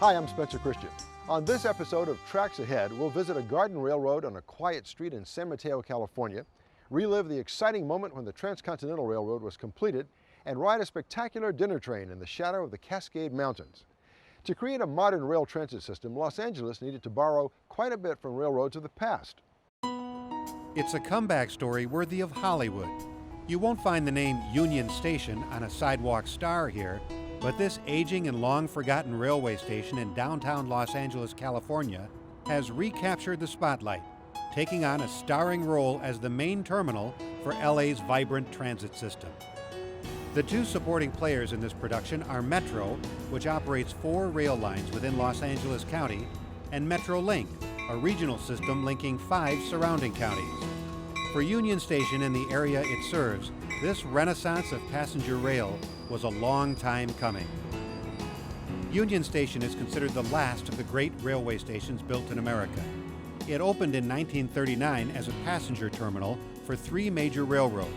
Hi, I'm Spencer Christian. On this episode of Tracks Ahead, we'll visit a garden railroad on a quiet street in San Mateo, California, relive the exciting moment when the Transcontinental Railroad was completed, and ride a spectacular dinner train in the shadow of the Cascade Mountains. To create a modern rail transit system, Los Angeles needed to borrow quite a bit from railroads of the past. It's a comeback story worthy of Hollywood. You won't find the name Union Station on a sidewalk star here, but this aging and long-forgotten railway station in downtown Los Angeles, California, has recaptured the spotlight, taking on a starring role as the main terminal for LA's vibrant transit system. The two supporting players in this production are Metro, which operates 4 rail lines within Los Angeles County, and MetroLink, a regional system linking 5 surrounding counties. For Union Station and the area it serves, this renaissance of passenger rail was a long time coming. Union Station is considered the last of the great railway stations built in America. It opened in 1939 as a passenger terminal for 3 major railroads: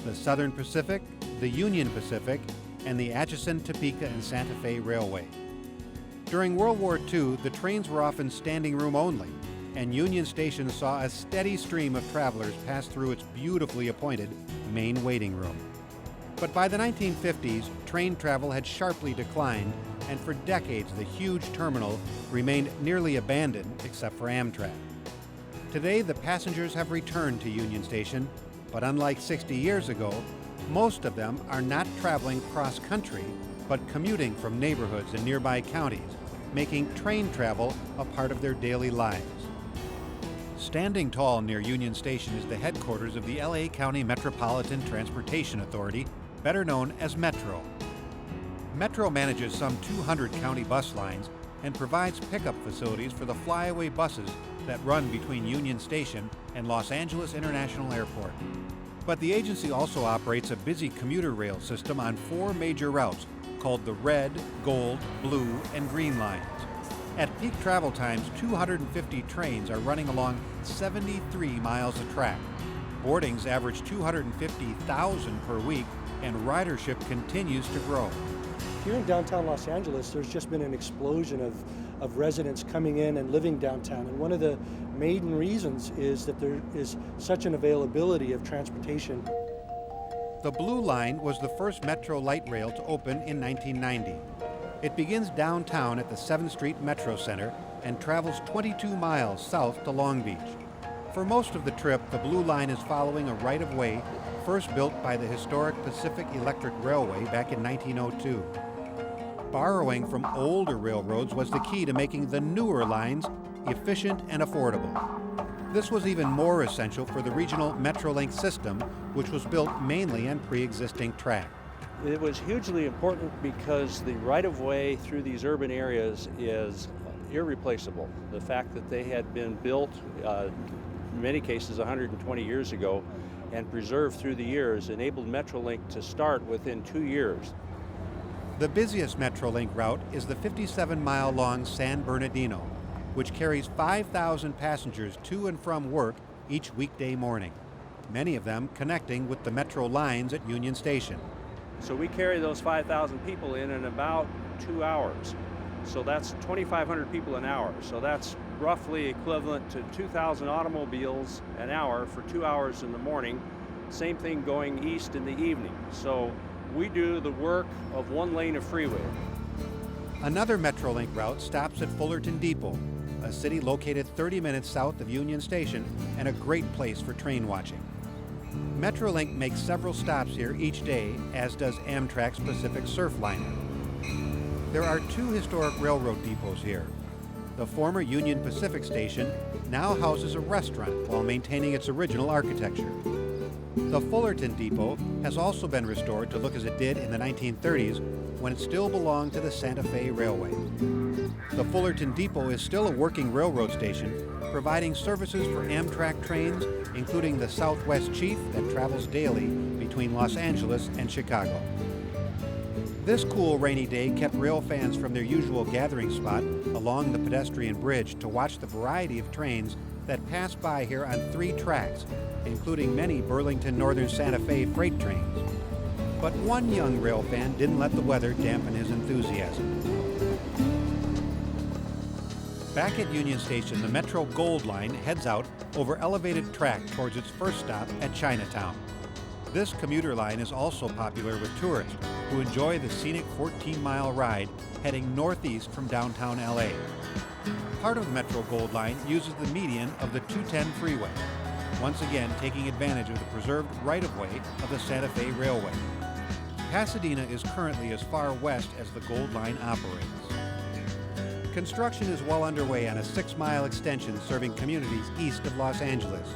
the Southern Pacific, the Union Pacific, and the Atchison, Topeka, and Santa Fe Railway. During World War II, the trains were often standing room only, and Union Station saw a steady stream of travelers pass through its beautifully appointed main waiting room. But by the 1950s, train travel had sharply declined, and for decades the huge terminal remained nearly abandoned except for Amtrak. Today, the passengers have returned to Union Station, but unlike 60 years ago, most of them are not traveling cross-country, but commuting from neighborhoods in nearby counties, making train travel a part of their daily lives. Standing tall near Union Station is the headquarters of the LA County Metropolitan Transportation Authority, better known as Metro. Metro manages some 200 county bus lines and provides pickup facilities for the flyaway buses that run between Union Station and Los Angeles International Airport. But the agency also operates a busy commuter rail system on 4 major routes called the Red, Gold, Blue, and Green lines. At peak travel times, 250 trains are running along 73 miles of track. Boardings average 250,000 per week, and ridership continues to grow. Here in downtown Los Angeles, there's just been an explosion of residents coming in and living downtown. And one of the main reasons is that there is such an availability of transportation. The Blue Line was the first Metro light rail to open in 1990. It begins downtown at the 7th Street Metro Center and travels 22 miles south to Long Beach. For most of the trip, the Blue Line is following a right-of-way first built by the historic Pacific Electric Railway back in 1902. Borrowing from older railroads was the key to making the newer lines efficient and affordable. This was even more essential for the regional MetroLink system, which was built mainly on pre-existing track. It was hugely important because the right-of-way through these urban areas is irreplaceable. The fact that they had been built, in many cases 120 years ago, and preserved through the years enabled MetroLink to start within 2 years. The busiest MetroLink route is the 57-mile-long San Bernardino, which carries 5,000 passengers to and from work each weekday morning, many of them connecting with the Metro lines at Union Station. So we carry those 5,000 people in about 2 hours. So that's 2,500 people an hour. So that's roughly equivalent to 2,000 automobiles an hour for 2 hours in the morning. Same thing going east in the evening. So we do the work of 1 lane of freeway. Another MetroLink route stops at Fullerton Depot, a city located 30 minutes south of Union Station and a great place for train watching. MetroLink makes several stops here each day, as does Amtrak's Pacific Surfliner. There are 2 historic railroad depots here. The former Union Pacific station now houses a restaurant while maintaining its original architecture. The Fullerton Depot has also been restored to look as it did in the 1930s when it still belonged to the Santa Fe Railway. The Fullerton Depot is still a working railroad station, providing services for Amtrak trains, including the Southwest Chief that travels daily between Los Angeles and Chicago. This cool rainy day kept rail fans from their usual gathering spot along the pedestrian bridge to watch the variety of trains that pass by here on 3 tracks, including many Burlington Northern Santa Fe freight trains. But one young rail fan didn't let the weather dampen his enthusiasm. Back at Union Station, the Metro Gold Line heads out over elevated track towards its first stop at Chinatown. This commuter line is also popular with tourists who enjoy the scenic 14-mile ride heading northeast from downtown LA. Part of the Metro Gold Line uses the median of the 210 freeway, once again taking advantage of the preserved right-of-way of the Santa Fe Railway. Pasadena is currently as far west as the Gold Line operates. Construction is well underway on a 6-mile extension serving communities east of Los Angeles.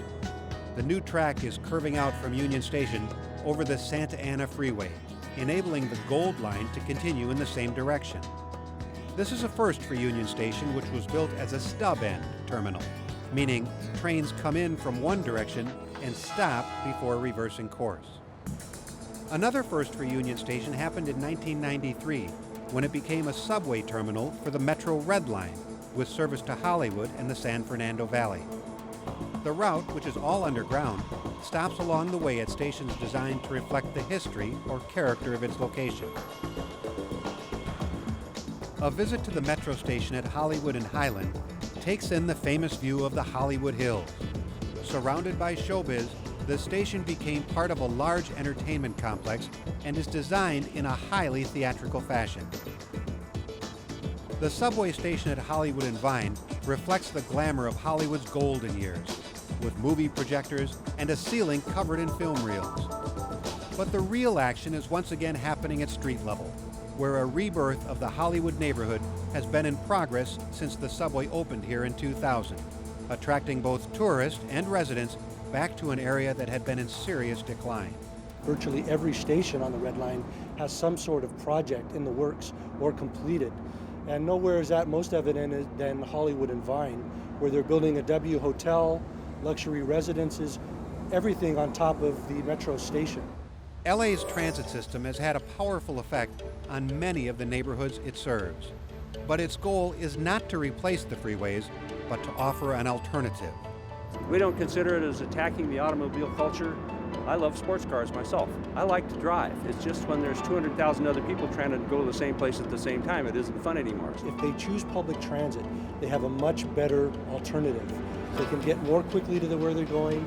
The new track is curving out from Union Station over the Santa Ana Freeway, enabling the Gold Line to continue in the same direction. This is a first for Union Station, which was built as a stub-end terminal, meaning trains come in from one direction and stop before reversing course. Another first for Union Station happened in 1993, when it became a subway terminal for the Metro Red Line, with service to Hollywood and the San Fernando Valley. The route, which is all underground, stops along the way at stations designed to reflect the history or character of its location. A visit to the Metro station at Hollywood and Highland takes in the famous view of the Hollywood Hills. Surrounded by showbiz, the station became part of a large entertainment complex and is designed in a highly theatrical fashion. The subway station at Hollywood and Vine reflects the glamour of Hollywood's golden years, with movie projectors and a ceiling covered in film reels. But the real action is once again happening at street level, where a rebirth of the Hollywood neighborhood has been in progress since the subway opened here in 2000, attracting both tourists and residents back to an area that had been in serious decline. Virtually every station on the Red Line has some sort of project in the works or completed. And nowhere is that most evident than Hollywood and Vine, where they're building a W hotel, luxury residences, everything on top of the Metro station. LA's transit system has had a powerful effect on many of the neighborhoods it serves. But its goal is not to replace the freeways, but to offer an alternative. We don't consider it as attacking the automobile culture. I love sports cars myself. I like to drive. It's just when there's 200,000 other people trying to go to the same place at the same time, it isn't fun anymore. If they choose public transit, they have a much better alternative. They can get more quickly to where they're going,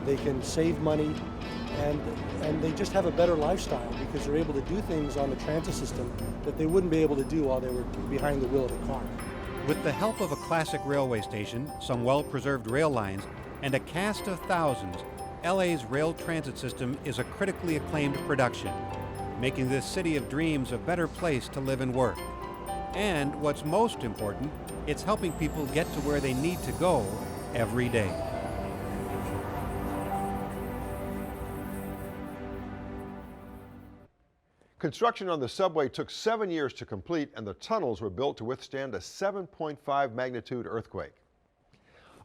they can save money, and they just have a better lifestyle because they're able to do things on the transit system that they wouldn't be able to do while they were behind the wheel of a car. With the help of a classic railway station, some well-preserved rail lines, and a cast of thousands, LA's rail transit system is a critically acclaimed production, making this city of dreams a better place to live and work. And what's most important, it's helping people get to where they need to go every day. Construction on the subway took 7 years to complete, and the tunnels were built to withstand a 7.5 magnitude earthquake.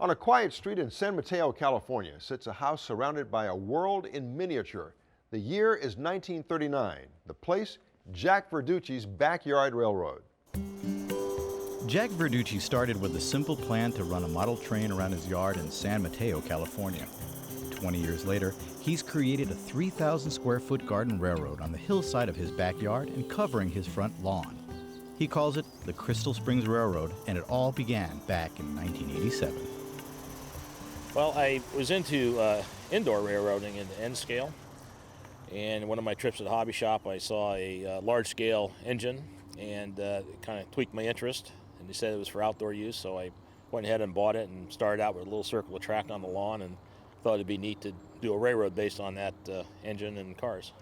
On a quiet street in San Mateo, California, sits a house surrounded by a world in miniature. The year is 1939. The place, Jack Verducci's backyard railroad. Jack Verducci started with a simple plan to run a model train around his yard in San Mateo, California. 20 years later, he's created a 3,000 square foot garden railroad on the hillside of his backyard and covering his front lawn. He calls it the Crystal Springs Railroad, and it all began back in 1987. Well, I was into indoor railroading in the N scale, and one of my trips to the hobby shop, I saw a large-scale engine, and it kind of tweaked my interest, and they said it was for outdoor use, so I went ahead and bought it and started out with a little circle of track on the lawn, and thought it'd be neat to do a railroad based on that engine and cars.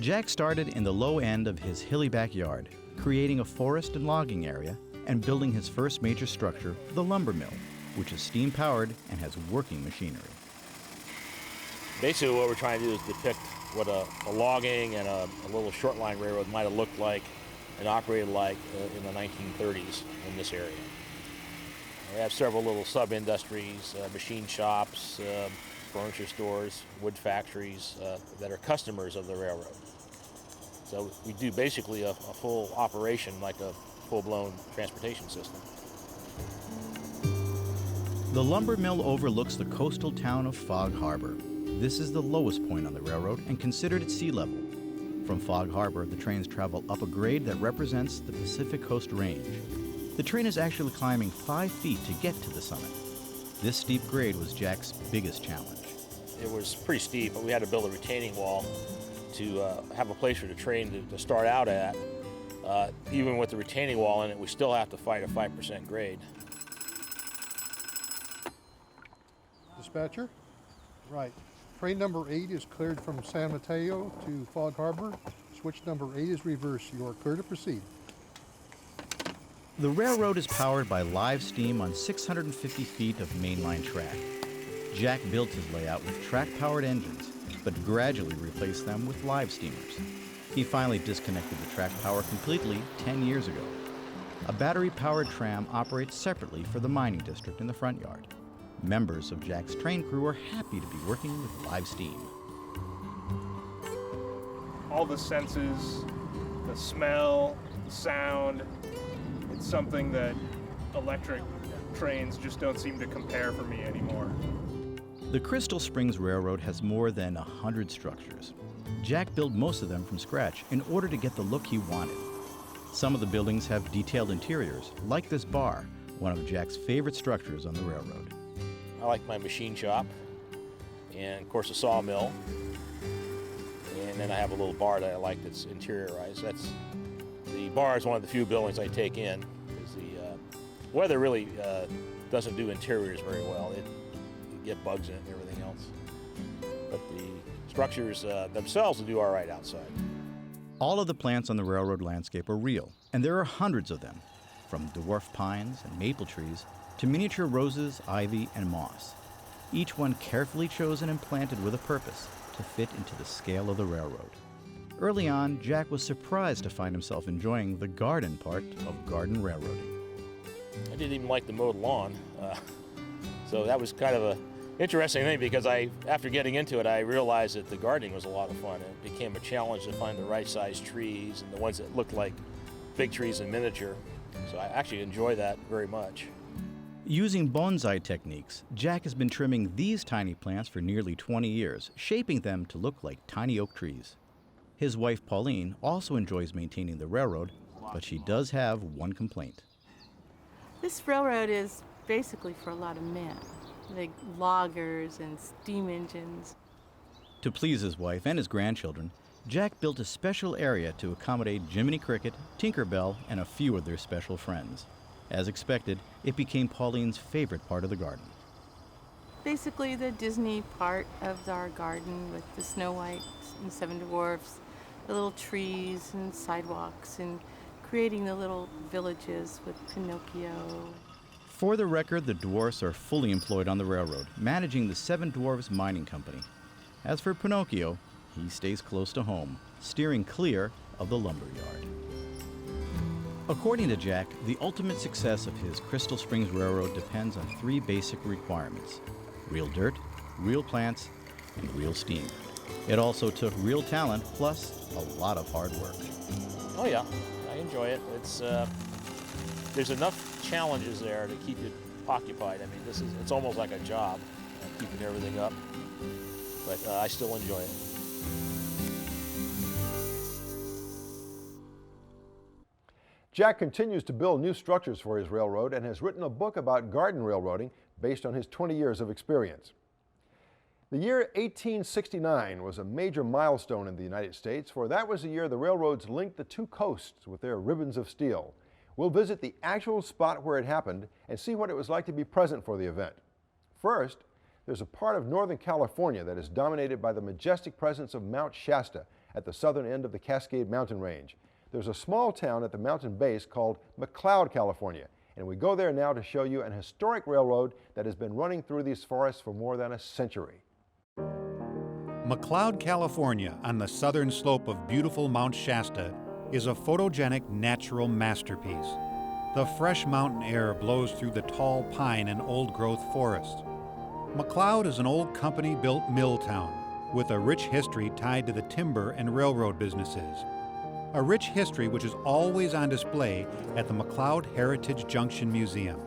Jack started in the low end of his hilly backyard, creating a forest and logging area, and building his first major structure, the lumber mill, which is steam-powered and has working machinery. Basically what we're trying to do is depict what a logging and a little short line railroad might have looked like and operated like in the 1930s in this area. We have several little sub-industries, machine shops, furniture stores, wood factories that are customers of the railroad. So we do basically a full operation like a full-blown transportation system. The lumber mill overlooks the coastal town of Fog Harbor. This is the lowest point on the railroad and considered at sea level. From Fog Harbor, the trains travel up a grade that represents the Pacific Coast Range. The train is actually climbing 5 feet to get to the summit. This steep grade was Jack's biggest challenge. It was pretty steep, but we had to build a retaining wall to have a place for the train to start out at. Even with the retaining wall in it, we still have to fight a 5% grade. Dispatcher? Right. Train number 8 is cleared from San Mateo to Fog Harbor. Switch number 8 is reversed. You are clear to proceed. The railroad is powered by live steam on 650 feet of mainline track. Jack built his layout with track-powered engines, but gradually replaced them with live steamers. He finally disconnected the track power completely 10 years ago. A battery-powered tram operates separately for the mining district in the front yard. Members of Jack's train crew are happy to be working with live steam. All the senses, the smell, the sound, it's something that electric trains just don't seem to compare for me anymore. The Crystal Springs Railroad has more than 100 structures. Jack built most of them from scratch in order to get the look he wanted. Some of the buildings have detailed interiors, like this bar, one of Jack's favorite structures on the railroad. I like my machine shop, and of course a sawmill, and then I have a little bar that I like that's interiorized. The bar is one of the few buildings I take in, because the weather really doesn't do interiors very well. You get bugs in it and everything else. But the structures themselves will do all right outside. All of the plants on the railroad landscape are real, and there are hundreds of them, from dwarf pines and maple trees to miniature roses, ivy, and moss. Each one carefully chosen and planted with a purpose to fit into the scale of the railroad. Early on, Jack was surprised to find himself enjoying the garden part of garden railroading. I didn't even like the mowed lawn, so that was kind of a interesting thing, because after getting into it, I realized that the gardening was a lot of fun. It became a challenge to find the right size trees and the ones that looked like big trees in miniature. So I actually enjoy that very much. Using bonsai techniques, Jack has been trimming these tiny plants for nearly 20 years, shaping them to look like tiny oak trees. His wife, Pauline, also enjoys maintaining the railroad, but she does have one complaint. This railroad is basically for a lot of men, like loggers and steam engines. To please his wife and his grandchildren, Jack built a special area to accommodate Jiminy Cricket, Tinker Bell, and a few of their special friends. As expected, it became Pauline's favorite part of the garden. Basically the Disney part of our garden with the Snow White and Seven Dwarfs, the little trees and sidewalks, and creating the little villages with Pinocchio. For the record, the dwarfs are fully employed on the railroad, managing the Seven Dwarfs Mining Company. As for Pinocchio, he stays close to home, steering clear of the lumber yard. According to Jack, the ultimate success of his Crystal Springs Railroad depends on 3 basic requirements: real dirt, real plants, and real steam. It also took real talent, plus a lot of hard work. Oh yeah, I enjoy it. There's enough challenges there to keep you occupied. I mean, it's almost like a job, keeping everything up, but I still enjoy it. Jack continues to build new structures for his railroad and has written a book about garden railroading based on his 20 years of experience. The year 1869 was a major milestone in the United States, for that was the year the railroads linked the 2 coasts with their ribbons of steel. We'll visit the actual spot where it happened and see what it was like to be present for the event. First, there's a part of Northern California that is dominated by the majestic presence of Mount Shasta at the southern end of the Cascade Mountain range. There's a small town at the mountain base called McLeod, California, and we go there now to show you an historic railroad that has been running through these forests for more than a century. McLeod, California, on the southern slope of beautiful Mount Shasta, is a photogenic natural masterpiece. The fresh mountain air blows through the tall pine and old-growth forest. McLeod is an old company-built mill town with a rich history tied to the timber and railroad businesses. A rich history which is always on display at the McLeod Heritage Junction Museum.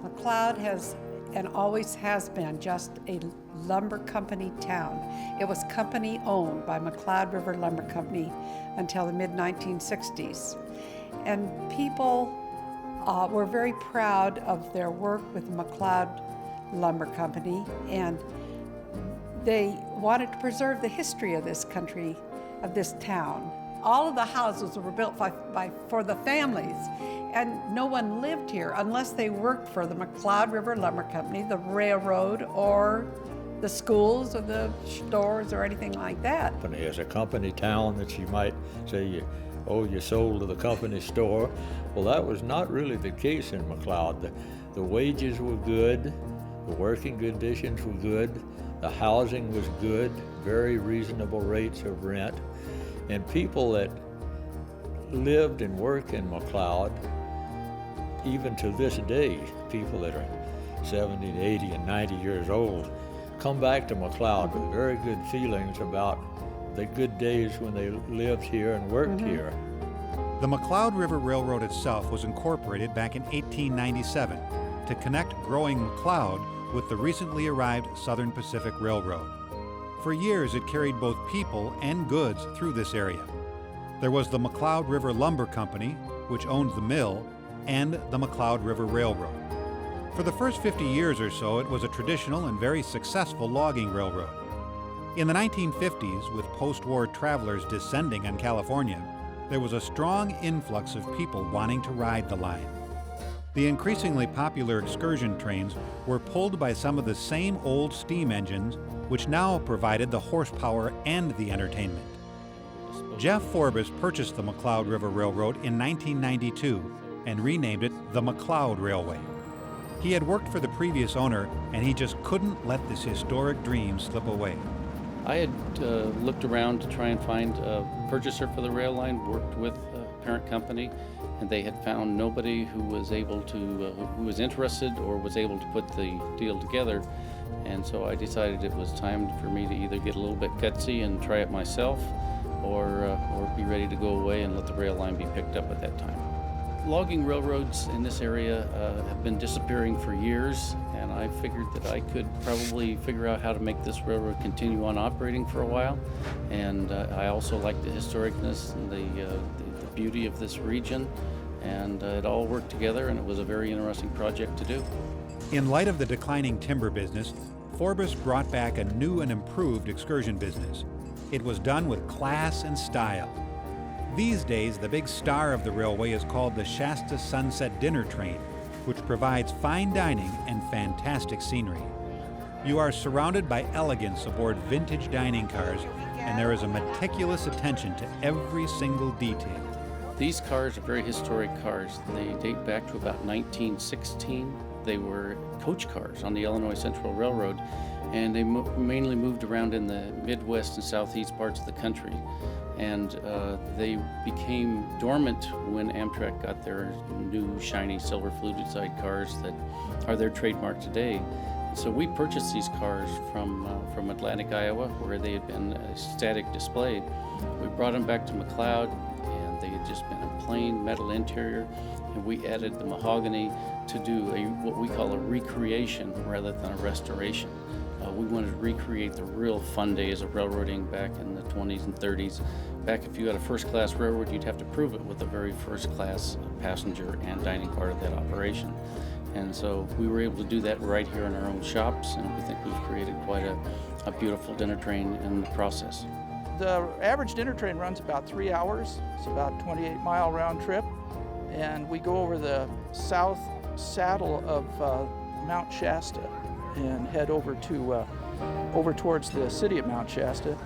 McLeod has and always has been just a lumber company town. It was company owned by McLeod River Lumber Company until the mid-1960s. And people We're very proud of their work with the McLeod Lumber Company, and they wanted to preserve the history of this country, of this town. All of the houses were built for the families, and no one lived here unless they worked for the McLeod River Lumber Company, the railroad, or the schools or the stores or anything like that. As a company town that you might say you sold to the company store. Well, that was not really the case in McLeod. The wages were good, the working conditions were good, the housing was good, very reasonable rates of rent, and people that lived and worked in McLeod, even to this day, people that are 70, 80, and 90 years old, come back to McLeod with very good feelings about the good days when they lived here and worked here. The McLeod River Railroad itself was incorporated back in 1897 to connect growing McLeod with the recently arrived Southern Pacific Railroad. For years, it carried both people and goods through this area. There was the McLeod River Lumber Company, which owned the mill, and the McLeod River Railroad. For the first 50 years or so, it was a traditional and very successful logging railroad. In the 1950s, with post-war travelers descending on California, there was a strong influx of people wanting to ride the line. The increasingly popular excursion trains were pulled by some of the same old steam engines which now provided the horsepower and the entertainment. Jeff Forbes purchased the McLeod River Railroad in 1992 and renamed it the McLeod Railway. He had worked for the previous owner, and he just couldn't let this historic dream slip away. I had looked around to try and find a purchaser for the rail line, worked with a parent company, and they had found nobody who was able to, who was interested or was able to put the deal together. And so I decided it was time for me to either get a little bit gutsy and try it myself, or be ready to go away and let the rail line be picked up at that time. Logging railroads in this area have been disappearing for years, and I figured that I could probably figure out how to make this railroad continue on operating for a while. And I also like the historicness and the beauty of this region, and it all worked together, and it was a very interesting project to do. In light of the declining timber business, Forbes brought back a new and improved excursion business. It was done with class and style. These days, the big star of the railway is called the Shasta Sunset Dinner Train, which provides fine dining and fantastic scenery. You are surrounded by elegance aboard vintage dining cars, and there is a meticulous attention to every single detail. These cars are very historic cars. They date back to about 1916. They were coach cars on the Illinois Central Railroad, and they mainly moved around in the Midwest and Southeast parts of the country. And they became dormant when Amtrak got their new shiny silver fluted side cars that are their trademark today. So we purchased these cars from Atlantic, Iowa, where they had been static displayed. We brought them back to McLeod, and they had just been a plain metal interior, and we added the mahogany to do what we call a recreation rather than a restoration. We wanted to recreate the real fun days of railroading back in the 20s and 30s. Back if you had a first-class railroad, you'd have to prove it with a very first-class passenger and dining part of that operation. And so we were able to do that right here in our own shops, and we think we've created quite a beautiful dinner train in the process. The average dinner train runs about 3 hours. It's about a 28-mile round trip, and we go over the south saddle of Mount Shasta and head over towards the city of Mount Shasta.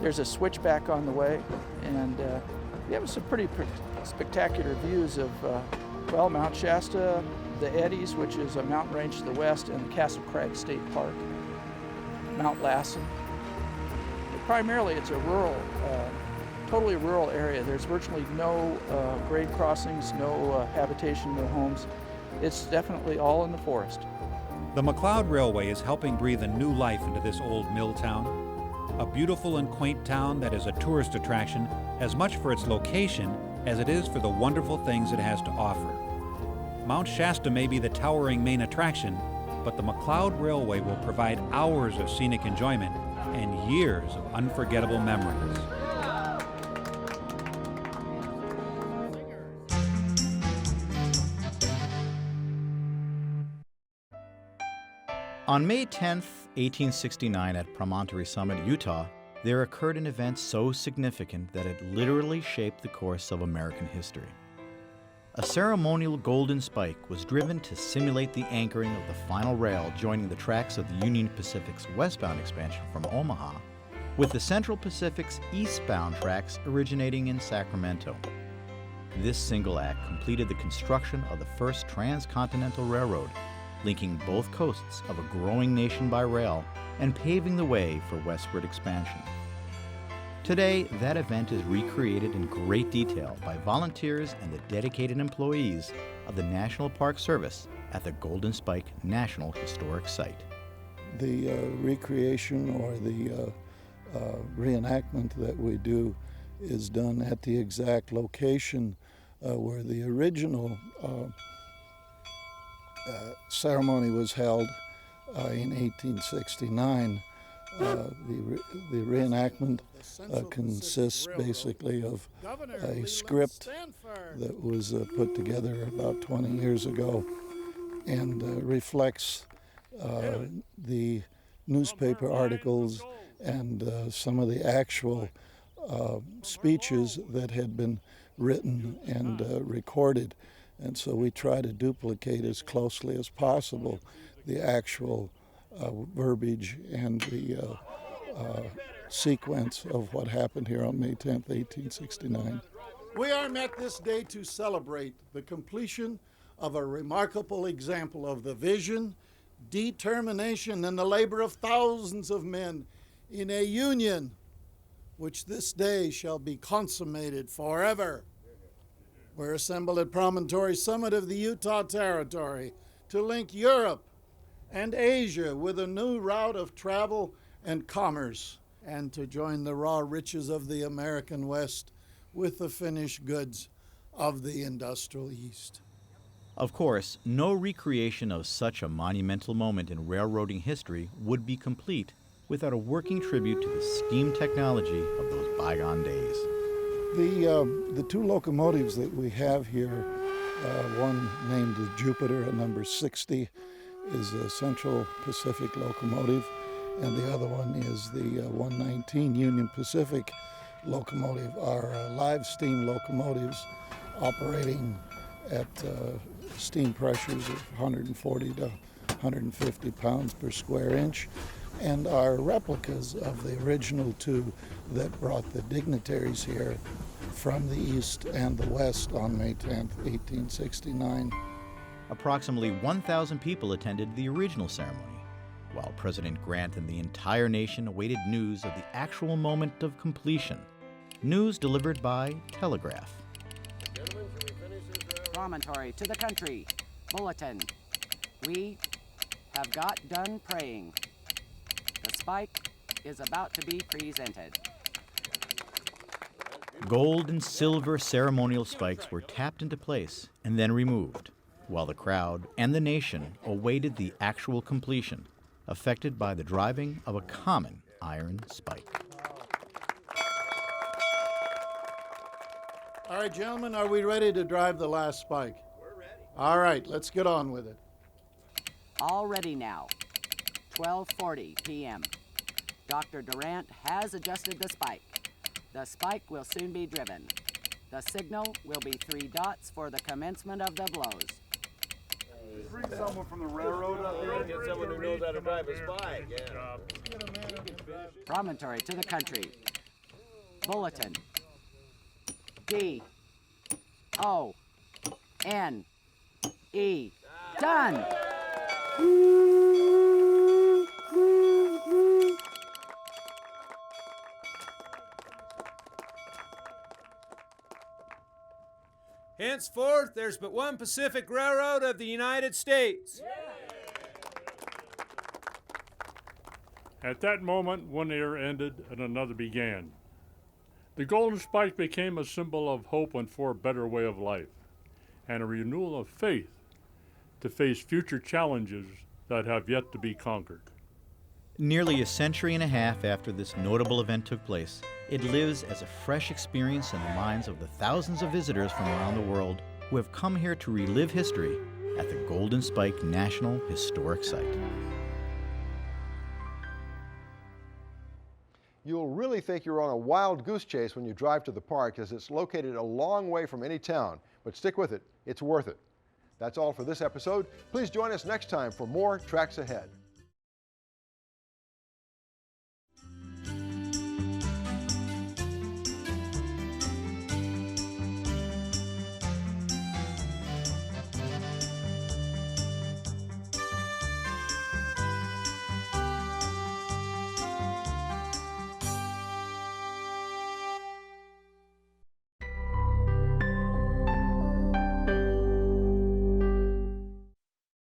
There's a switchback on the way, and we have some pretty spectacular views of Mount Shasta, the Eddies, which is a mountain range to the west, and the Castle Crag State Park, Mount Lassen. Primarily, it's a rural, totally rural area. There's virtually no grade crossings, no habitation, no homes. It's definitely all in the forest. The McLeod Railway is helping breathe a new life into this old mill town, a beautiful and quaint town that is a tourist attraction as much for its location as it is for the wonderful things it has to offer. Mount Shasta may be the towering main attraction, but the McLeod Railway will provide hours of scenic enjoyment and years of unforgettable memories. On May 10th, 1869, at Promontory Summit, Utah, there occurred an event so significant that it literally shaped the course of American history. A ceremonial golden spike was driven to simulate the anchoring of the final rail joining the tracks of the Union Pacific's westbound expansion from Omaha with the Central Pacific's eastbound tracks originating in Sacramento. This single act completed the construction of the first transcontinental railroad, linking both coasts of a growing nation by rail and paving the way for westward expansion. Today, that event is recreated in great detail by volunteers and the dedicated employees of the National Park Service at the Golden Spike National Historic Site. The recreation or the reenactment that we do is done at the exact location where the original ceremony was held in 1869. The reenactment consists basically of a script that was put together about 20 years ago and reflects the newspaper articles and some of the actual speeches that had been written and recorded. And so we try to duplicate as closely as possible the actual verbiage and the sequence of what happened here on May 10th, 1869. We are met this day to celebrate the completion of a remarkable example of the vision, determination, and the labor of thousands of men in a union which this day shall be consummated forever. We're assembled at Promontory Summit of the Utah Territory to link Europe and Asia with a new route of travel and commerce, and to join the raw riches of the American West with the finished goods of the industrial East. Of course, no recreation of such a monumental moment in railroading history would be complete without a working tribute to the steam technology of those bygone days. The two locomotives that we have here, one named the Jupiter at number 60, is a Central Pacific locomotive, and the other one is the 119 Union Pacific locomotive, are live steam locomotives operating at steam pressures of 140 to 150 pounds per square inch, and are replicas of the original two that brought the dignitaries here from the east and the west on May 10th, 1869. Approximately 1,000 people attended the original ceremony, while President Grant and the entire nation awaited news of the actual moment of completion. News delivered by telegraph. Promontory to the country. Bulletin. We have got done praying. The spike is about to be presented. Gold and silver ceremonial spikes were tapped into place and then removed, while the crowd and the nation awaited the actual completion, affected by the driving of a common iron spike. All right, gentlemen, are we ready to drive the last spike? We're ready. All right, let's get on with it. All ready now. 12:40 p.m. Dr. Durant has adjusted the spike. The spike will soon be driven. The signal will be 3 dots for the commencement of the blows. Bring someone from the railroad up here. Get someone who knows how to drive a spike. Yeah. Promontory to the country. Bulletin. D-O-N-E. Done. Henceforth, there's but one Pacific Railroad of the United States. At that moment, one era ended and another began. The golden spike became a symbol of hope and for a better way of life, and a renewal of faith to face future challenges that have yet to be conquered. Nearly a century and a half after this notable event took place, it lives as a fresh experience in the minds of the thousands of visitors from around the world who have come here to relive history at the Golden Spike National Historic Site. You'll really think you're on a wild goose chase when you drive to the park, as it's located a long way from any town. But stick with it, it's worth it. That's all for this episode. Please join us next time for more Tracks Ahead.